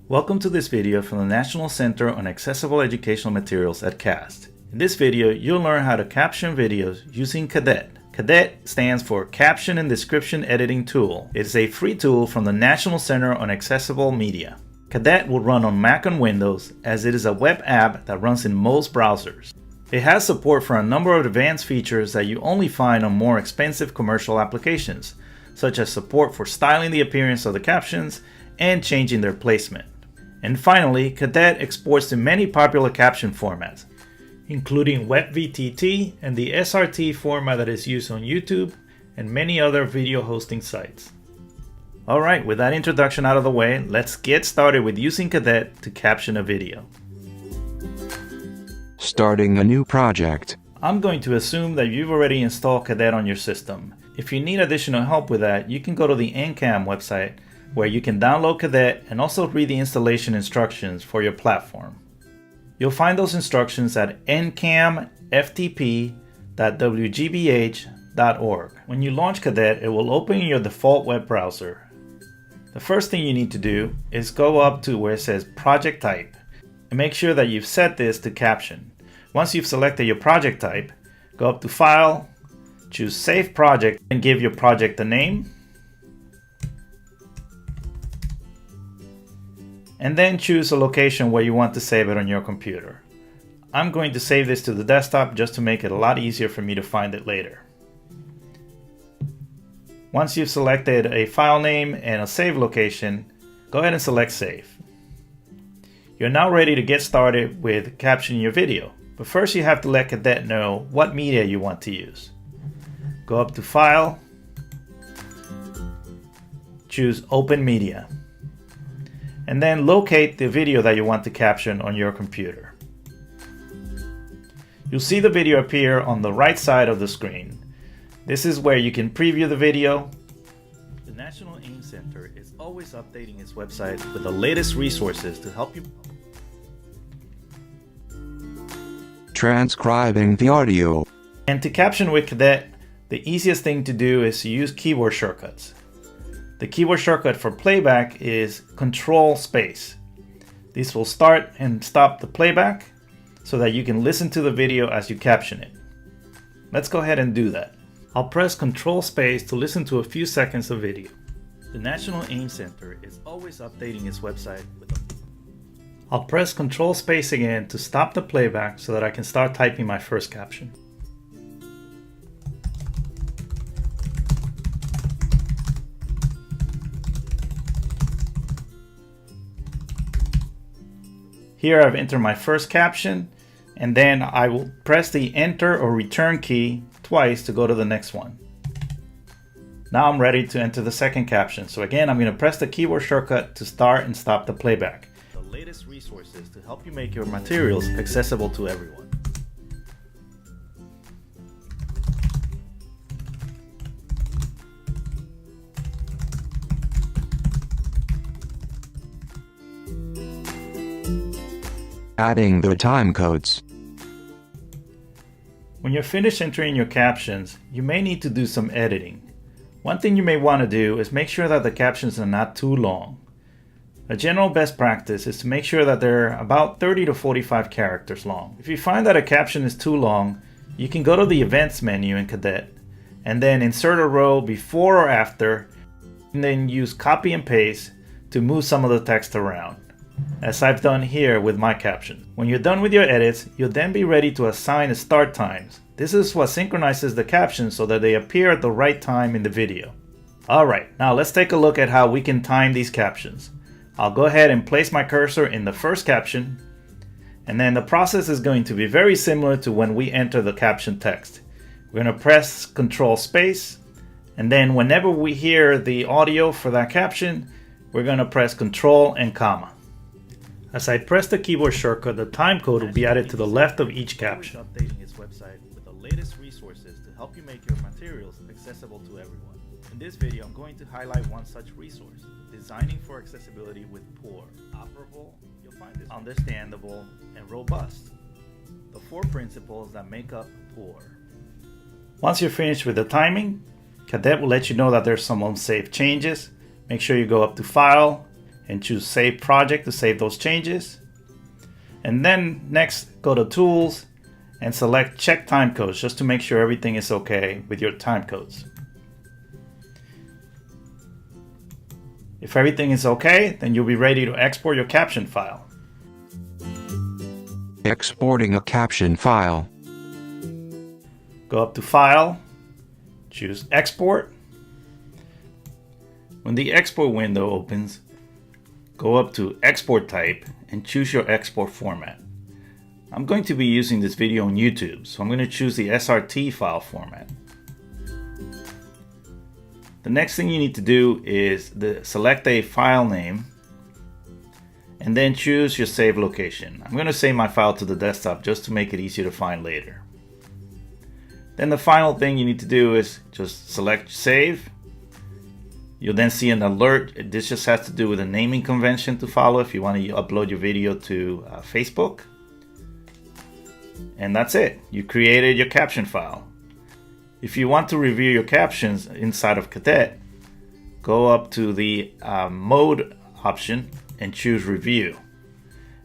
Welcome to this video from the National Center on Accessible Educational Materials at CAST. In this video, you'll learn how to caption videos using CADET. CADET stands for Caption and Description Editing Tool. It is a free tool from the National Center on Accessible Media. CADET will run on Mac and Windows as it is a web app that runs in most browsers. It has support for a number of advanced features that you only find on more expensive commercial applications, such as support for styling the appearance of the captions and changing their placement. And finally, CADET exports to many popular caption formats, including WebVTT and the SRT format that is used on YouTube and many other video hosting sites. Alright, with that introduction out of the way, let's get started with using CADET to caption a video. Starting a new project. I'm going to assume that you've already installed CADET on your system. If you need additional help with that, you can go to the NCAM website where you can download CADET and also read the installation instructions for your platform. You'll find those instructions at ncamftp.wgbh.org. When you launch CADET, it will open in your default web browser. The first thing you need to do is go up to where it says Project Type and make sure that you've set this to Caption. Once you've selected your project type, go up to File, choose Save Project, and give your project a name. And then choose a location where you want to save it on your computer. I'm going to save this to the desktop just to make it a lot easier for me to find it later. Once you've selected a file name and a save location, go ahead and select Save. You're now ready to get started with captioning your video, but first you have to let CADET know what media you want to use. Go up to File, choose Open Media, and then locate the video that you want to caption on your computer. You'll see the video appear on the right side of the screen. This is where you can preview the video. The National AIM Center is always updating its website with the latest resources to help you Transcribing the audio. And to caption with CADET, the easiest thing to do is to use keyboard shortcuts. The keyboard shortcut for playback is Control Space. This will start and stop the playback so that you can listen to the video as you caption it. Let's go ahead and do that. I'll press Control Space to listen to a few seconds of video. The National AIM Center is always updating its website with I'll press Control Space again to stop the playback so that I can start typing my first caption. Here I've entered my first caption, and then I will press the Enter or Return key twice to go to the next one. Now I'm ready to enter the second caption. So again, I'm going to press the keyboard shortcut to start and stop the playback. The latest resources to help you make your materials accessible to everyone. Adding the timecodes. When you're finished entering your captions, you may need to do some editing. One thing you may want to do is make sure that the captions are not too long. A general best practice is to make sure that they're about 30 to 45 characters long. If you find that a caption is too long, you can go to the Events menu in CADET and then insert a row before or after, and then use Copy and Paste to move some of the text around, as I've done here with my caption. When you're done with your edits, you'll then be ready to assign start times. This is what synchronizes the captions so that they appear at the right time in the video. Alright, now let's take a look at how we can time these captions. I'll go ahead and place my cursor in the first caption, and then the process is going to be very similar to when we enter the caption text. We're going to press Control Space, and then whenever we hear the audio for that caption, we're going to press Control and comma. As I press the keyboard shortcut, the timecode will be added to the left of each caption. Updating its website with the latest resources to help you make your materials accessible to everyone. In this video, I'm going to highlight one such resource, Designing for Accessibility with Poor. Operable, you'll find this understandable, and robust. The 4 principles that make up poor. Once you're finished with the timing, CADET will let you know that there's some unsafe changes. Make sure you go up to File and choose Save Project to save those changes. And then next, go to Tools and select Check Timecodes just to make sure everything is okay with your timecodes. If everything is okay, then you'll be ready to export your caption file. Exporting a caption file. Go up to File, choose Export. When the export window opens, go up to Export Type and choose your export format. I'm going to be using this video on YouTube, so I'm going to choose the SRT file format. The next thing you need to do is select a file name and then choose your save location. I'm going to save my file to the desktop just to make it easier to find later. Then the final thing you need to do is just select Save. You'll then see an alert. This just has to do with a naming convention to follow if you want to upload your video to Facebook. And that's it. You created your caption file. If you want to review your captions inside of CADET, go up to the Mode option and choose Review.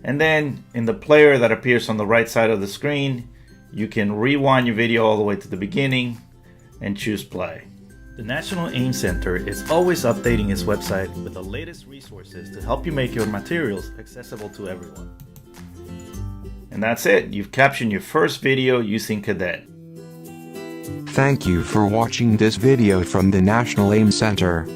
And then in the player that appears on the right side of the screen, you can rewind your video all the way to the beginning and choose Play. The National AIM Center is always updating its website with the latest resources to help you make your materials accessible to everyone. And that's it. You've captioned your first video using CADET. Thank you for watching this video from the National AIM Center.